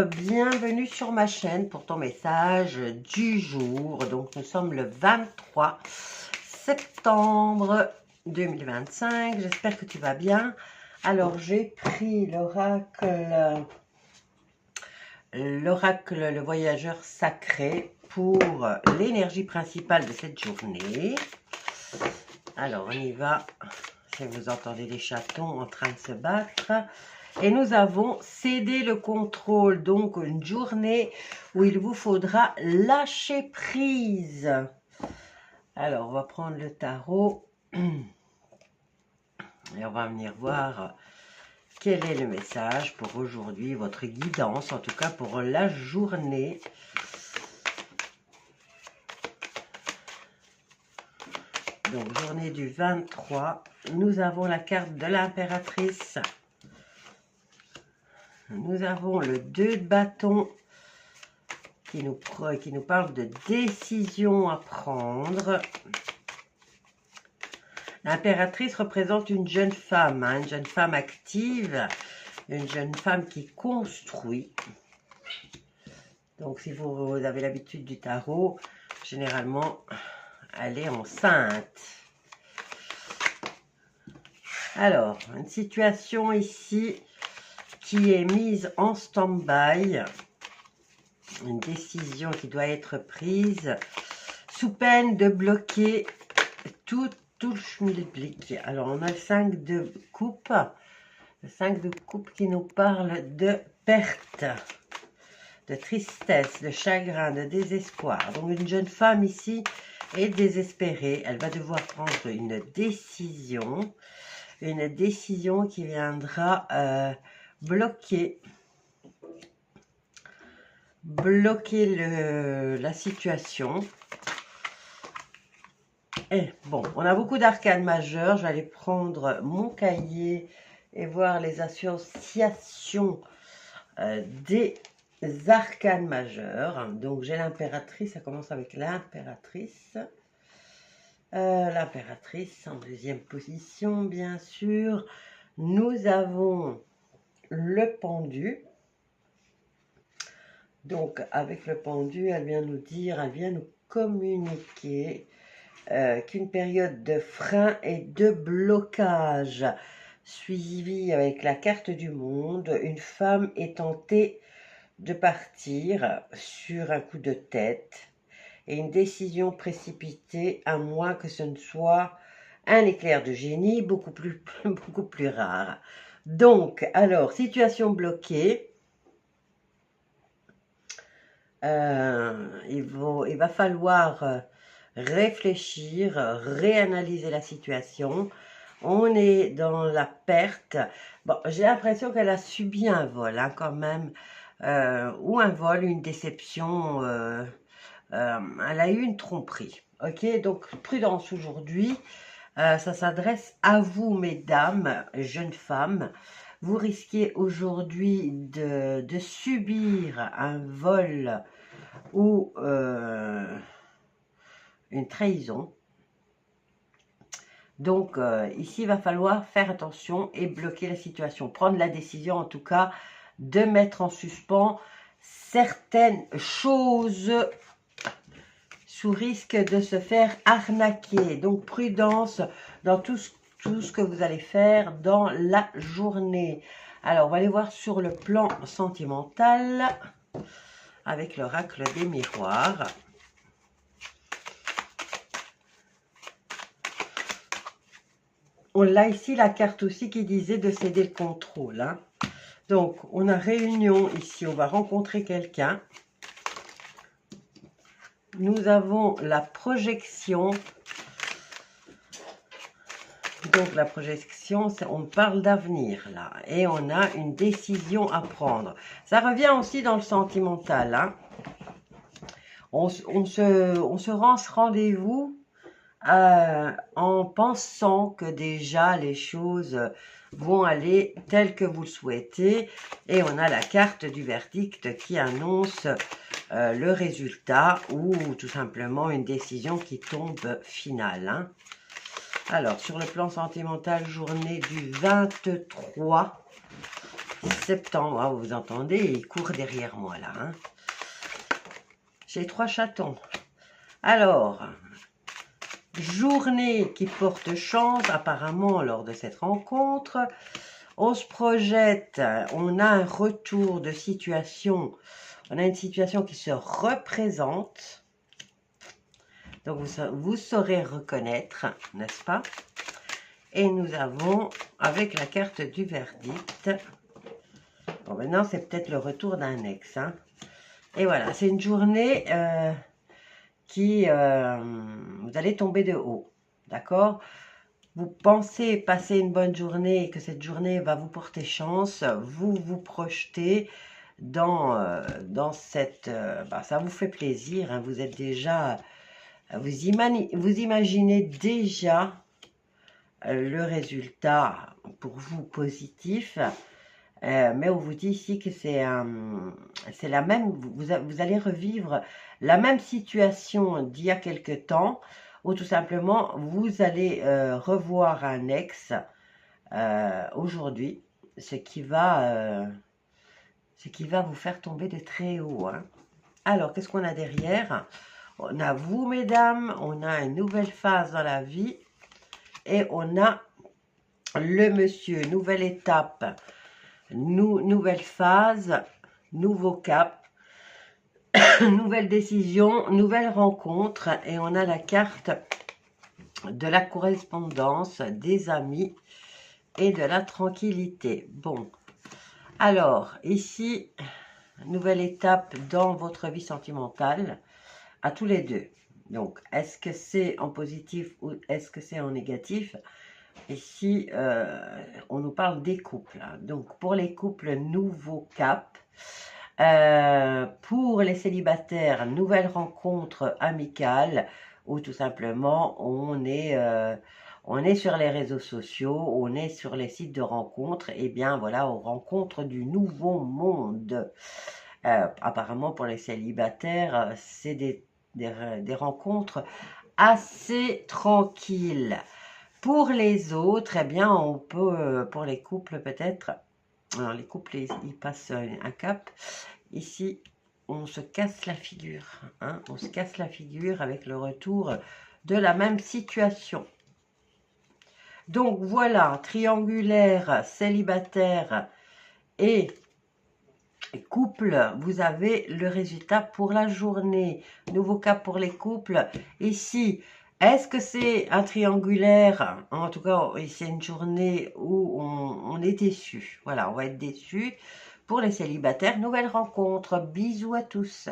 bienvenue sur ma chaîne pour ton message du jour. Donc nous sommes le 23 septembre 2025. J'espère que tu vas bien. Alors j'ai pris l'oracle le voyageur sacré pour l'énergie principale de cette journée. Alors on y va. Si vous entendez des chatons en train de se battre. Et nous avons cédé le contrôle, donc une journée où il vous faudra lâcher prise. Alors, on va prendre le tarot et on va venir voir quel est le message pour aujourd'hui, votre guidance, en tout cas pour la journée. Donc, journée du 23, nous avons la carte de l'impératrice. Nous avons le 2 de bâton qui nous parle de décision à prendre. L'impératrice représente une jeune femme, une jeune femme active, une jeune femme qui construit. Donc si vous avez l'habitude du tarot, généralement, elle est enceinte. Alors, une situation ici qui est mise en stand-by, une décision qui doit être prise sous peine de bloquer tout le schmilblick. Alors on a le 5 de coupe, qui nous parle de perte, de tristesse, de chagrin, de désespoir. Donc une jeune femme ici est désespérée, elle va devoir prendre une décision qui viendra bloquer la situation. Et bon, on a beaucoup d'arcanes majeures. Je vais aller prendre mon cahier et voir les associations des arcanes majeures. Donc j'ai l'impératrice, ça commence avec l'impératrice. L'impératrice en deuxième position, bien sûr. Nous avons le pendu. Donc, avec le pendu, elle vient nous dire, elle vient nous communiquer qu'une période de frein et de blocage, suivie avec la carte du monde, une femme est tentée de partir sur un coup de tête et une décision précipitée, à moins que ce ne soit un éclair de génie beaucoup plus rare. Donc, alors, situation bloquée. Il va falloir réfléchir, réanalyser la situation. On est dans la perte. Bon, j'ai l'impression qu'elle a subi un vol, quand même, ou un vol, une déception. Elle a eu une tromperie. Ok, donc prudence aujourd'hui. Ça s'adresse à vous, mesdames, jeunes femmes. Vous risquez aujourd'hui de subir un vol ou une trahison. Donc, ici, il va falloir faire attention et bloquer la situation. Prendre la décision, en tout cas, de mettre en suspens certaines choses sous risque de se faire arnaquer. Donc, prudence dans tout ce que vous allez faire dans la journée. Alors, on va aller voir sur le plan sentimental avec l'oracle des miroirs. On a ici la carte aussi qui disait de céder le contrôle. Donc, on a réunion ici, on va rencontrer quelqu'un. Nous avons la projection. Donc, la projection, on parle d'avenir, là. Et on a une décision à prendre. Ça revient aussi dans le sentimental. On se rend ce rendez-vous en pensant que déjà les choses vont aller telles que vous le souhaitez. Et on a la carte du verdict qui annonce le résultat ou tout simplement une décision qui tombe finale. Alors, sur le plan sentimental, journée du 23 septembre. Ah, vous entendez, il court derrière moi là. Hein. J'ai 3 chatons. Alors, journée qui porte chance apparemment lors de cette rencontre. On se projette, on a un retour de situation. On a une situation qui se représente. Donc, vous saurez reconnaître, n'est-ce pas? Et nous avons, avec la carte du verdict, bon, maintenant, c'est peut-être le retour d'un ex. Hein. Et voilà, c'est une journée qui, vous allez tomber de haut, d'accord? Vous pensez passer une bonne journée et que cette journée va vous porter chance, vous vous projetez dans cette... ça vous fait plaisir, hein, vous êtes déjà... Vous imaginez déjà le résultat pour vous positif, mais on vous dit ici que c'est la même, vous allez revivre la même situation d'il y a quelque temps, ou tout simplement vous allez revoir un ex aujourd'hui, ce qui va vous faire tomber de très haut. Hein. Alors, qu'est-ce qu'on a derrière? On a vous, mesdames, on a une nouvelle phase dans la vie, et on a le monsieur, nouvelle étape, nouvelle phase, nouveau cap, nouvelle décision, nouvelle rencontre, et on a la carte de la correspondance, des amis et de la tranquillité. Bon, alors ici, nouvelle étape dans votre vie sentimentale, à tous les deux. Donc, est-ce que c'est en positif ou est-ce que c'est en négatif? Ici, on nous parle des couples. Donc, pour les couples, nouveau cap. Pour les célibataires, nouvelle rencontre amicale, ou tout simplement, on est sur les réseaux sociaux, on est sur les sites de rencontres, et bien voilà, on rencontre du nouveau monde. Apparemment, pour les célibataires, c'est des rencontres assez tranquilles. Pour les autres, eh bien, on peut, pour les couples peut-être, alors les couples, ils passent un cap. Ici, on se casse la figure. Hein, on se casse la figure avec le retour de la même situation. Donc voilà, triangulaire, célibataire et couple, vous avez le résultat pour la journée. Nouveau cap pour les couples. Ici, est-ce que c'est un triangulaire? En tout cas, c'est une journée où on est déçu. Voilà, on va être déçu. Pour les célibataires, nouvelle rencontre. Bisous à tous.